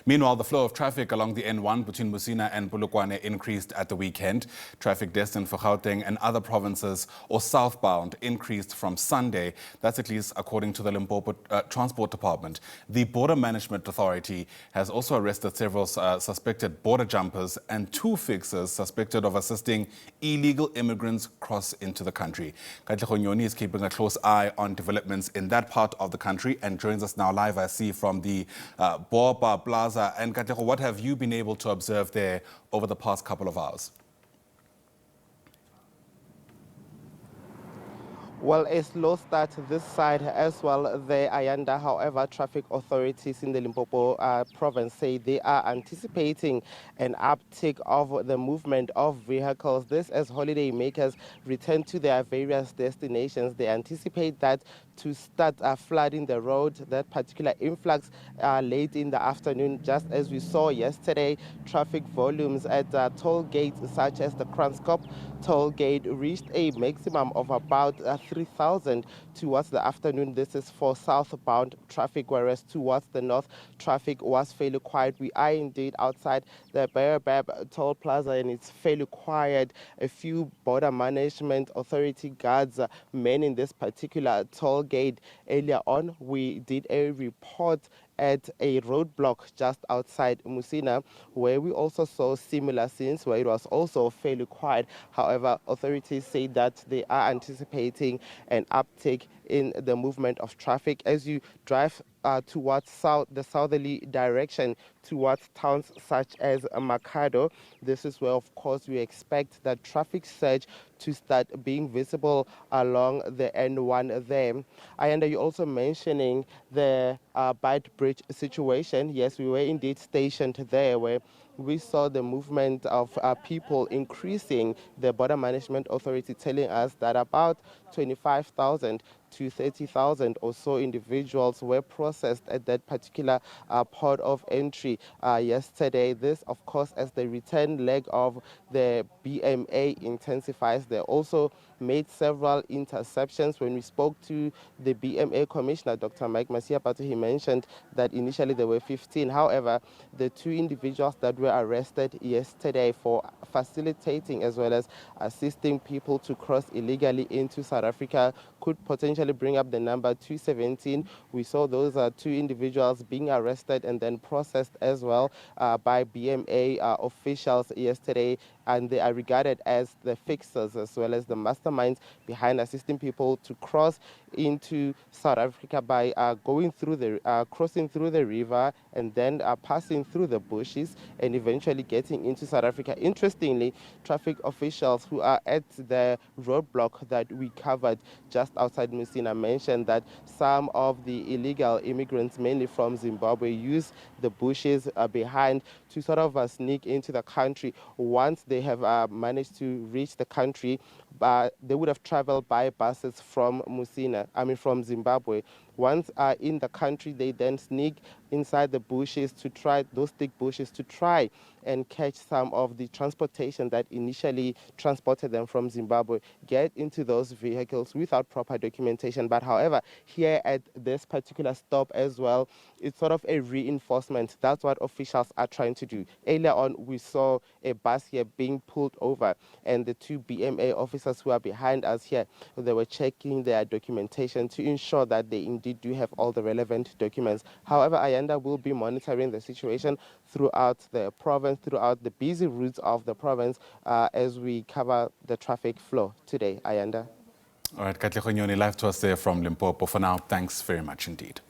Meanwhile, the flow of traffic along the N1 between Musina and Polokwane increased at the weekend. Traffic destined for Gauteng and other provinces or southbound increased from Sunday. That's at least according to the Limpopo Transport Department. The Border Management Authority has also arrested several suspected border jumpers and 2 fixers suspected of assisting illegal immigrants cross into the country. Katlego Nyoni is keeping a close eye on developments in that part of the country and joins us now live, I see, from the Boba Plaza. And Katlego, what have you been able to observe there over the past couple of hours? Well, a slow start this side as well there, Ayanda. However, traffic authorities in the Limpopo province say they are anticipating an uptick of the movement of vehicles. This as holiday makers return to their various destinations. They anticipate that to start flooding the road, that particular influx late in the afternoon, just as we saw yesterday. Traffic volumes at toll gates such as the Kranskop toll gate reached a maximum of about 3,000 towards the afternoon. This is for southbound traffic, whereas towards the north, traffic was fairly quiet. We are indeed outside the Baobab toll plaza and it's fairly quiet. A few border management authority guards manning this particular toll gate. Earlier on, we did a report at a roadblock just outside Musina, where we also saw similar scenes where it was also fairly quiet. However, authorities say that they are anticipating an uptick in the movement of traffic as you drive towards the southerly direction towards towns such as Makado. This is where, of course, we expect that traffic surge to start being visible along the N1 there. And you also mentioning the Bight Bridge situation. Yes, we were indeed stationed there where we saw the movement of people increasing. The Border Management Authority telling us that about 25,000 to 30,000 or so individuals were processed at that particular port of entry yesterday. This, of course, as the return leg of the BMA intensifies. They also made several interceptions. When we spoke to the BMA Commissioner, Dr. Mike Masiapatu, he mentioned that initially there were 15. However, the 2 individuals that were arrested yesterday for facilitating as well as assisting people to cross illegally into South Africa could potentially bring up the number to 17. We saw those 2 individuals being arrested and then processed as well by BMA officials yesterday, and they are regarded as the fixers as well as the masterminds behind assisting people to cross into South Africa by going through the crossing through the river and then passing through the bushes and eventually getting into South Africa. Interestingly, traffic officials who are at the roadblock that we covered just outside Musina mentioned that some of the illegal immigrants, mainly from Zimbabwe, use the bushes behind to sort of sneak into the country. Once they have managed to reach the country, they would have traveled by buses from from Zimbabwe. Once in the country, they then sneak inside the bushes to try, those thick bushes, to try and catch some of the transportation that initially transported them from Zimbabwe, get into those vehicles without proper documentation. But however, here at this particular stop as well, it's sort of a reinforcement. That's what officials are trying to do. Earlier on, we saw a bus here being pulled over, and the 2 BMA officers who are behind us here, they were checking their documentation to ensure that they indeed do have all the relevant documents. However, Ayanda will be monitoring the situation throughout the province, throughout the busy routes of the province as we cover the traffic flow today. Ayanda. All right, Katlego Nyoni, live to us there from Limpopo. For now, thanks very much indeed.